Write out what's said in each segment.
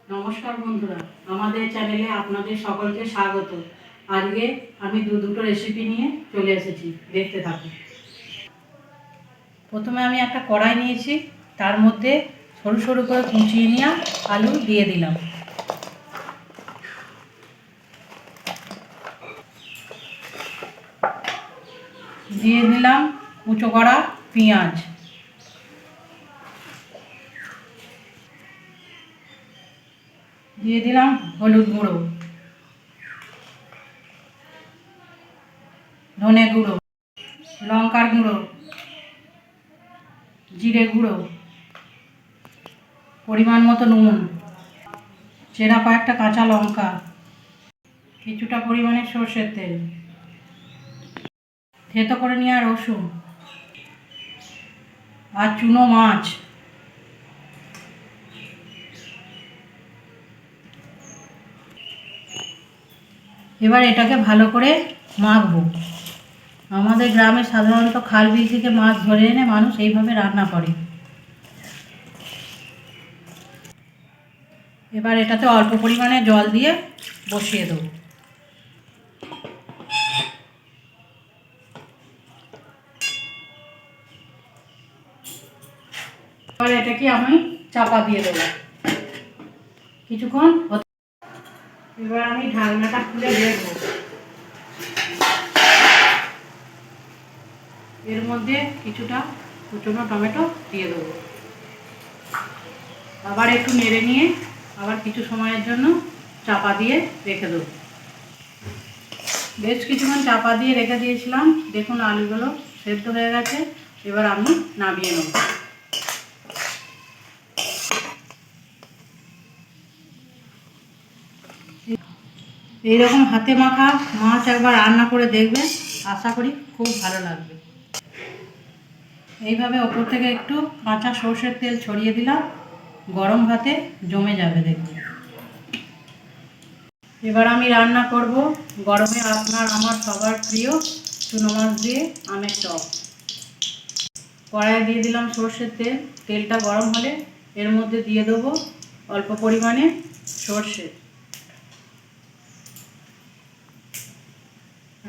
নমস্কার বন্ধুরা, আমাদের চ্যানেলে আপনাদের সকলকে স্বাগত। আজকে আমি দুটো রেসিপি নিয়ে চলে এসেছি, দেখতে থাকুন। প্রথমে আমি একটা কড়াই নিয়েছি, তার মধ্যে সরু সরু করে কুচিয়ে নেওয়া আলু দিয়ে দিলাম। দিয়ে দিলাম কুচো করা পেঁয়াজ, দিয়ে দিলাম হলুদ গুঁড়ো, ধনে গুঁড়ো, লঙ্কার গুঁড়ো, জিরে গুঁড়ো, পরিমাণ মতো নুন, চেরা কয়েকটা কাঁচা লঙ্কা, কিছুটা পরিমাণে সর্ষের তেল, থেতো করে নেওয়া রসুন আর চুনো মাছ। এবার এটাকে ভালো করে মাখবো। আমাদের গ্রামে সাধারণত খাল বিল থেকে মাছ ধরে এনে মানুষ এইভাবে রান্না করে। এবার এটাতে অল্প পরিমাণে জল দিয়ে বসিয়ে দেবো। এবার এটাকে আমি চাপা দিয়ে দেবো কিছুক্ষণ। এবার আমি ঢাকনাটা খুলে দেখবো। এর মধ্যে কিছুটা কুচনো টমেটো দিয়ে দেবো। আবার একটু নেড়ে নিয়ে আবার কিছু সময়ের জন্য চাপা দিয়ে রেখে দেবো। বেশ কিছুক্ষণ চাপা দিয়ে রেখে দিয়েছিলাম, দেখুন আলুগুলো সেদ্ধ হয়ে গেছে। এবার আমি নামিয়ে নেব। এইরকম হাতে মাখা মাছ একবার রান্না করে দেখবেন, আশা করি খুব ভালো লাগবে। এইভাবে ওপর থেকে একটু কাঁচা সর্ষের তেল ছড়িয়ে দিলাম, গরম ভাতে জমে যাবে দেখবেন। এবার আমি রান্না করব গরমে আপনার আমার সবার প্রিয় চুনো মাছ দিয়ে আমের টক। কড়াইয়ে দিয়ে দিলাম সর্ষের তেল। তেলটা গরম হলে এর মধ্যে দিয়ে দেবো অল্প পরিমাণে সর্ষে,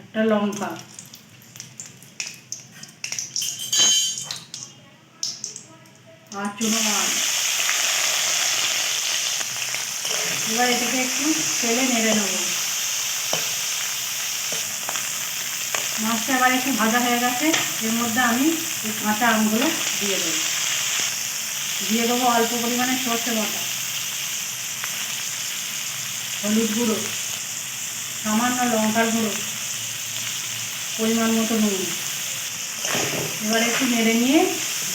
একটা লঙ্কা, আর চুনো মাছ। এবার এটাকে একটু তেলে নেড়ে নেব। মাছটা এবার একটু ভাজা হয়ে গেছে, এর মধ্যে আমি এই কাঁচা আমগুলো দিয়ে দেবো। দিয়ে দেবো অল্প পরিমাণে সর্ষে বাটা, হলুদ গুঁড়ো, সামান্য লঙ্কার গুঁড়ো, পরিমাণ মতো নুন। এবার একটু নেড়ে নিয়ে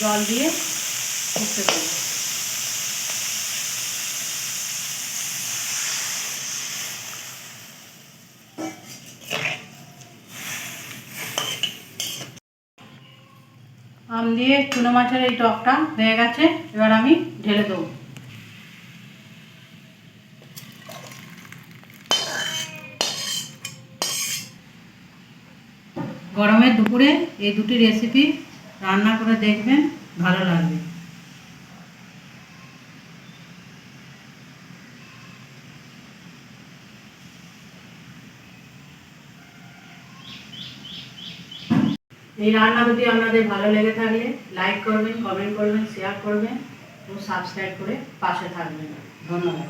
জল দিয়ে ফুটতে দেবো। আম দিয়ে চুনো মাছের এই টকটা হয়ে গেছে, এবার আমি ঢেলে দেবো। গরমের দুপুরে এই দুটি রেসিপি রান্না করে দেখবেন, ভালো লাগবে। এই রান্না যদি আপনাদের ভালো লেগে থাকলে লাইক করবেন, কমেন্ট করবেন, শেয়ার করবেন ও সাবস্ক্রাইব করে পাশে থাকবেন। ধন্যবাদ।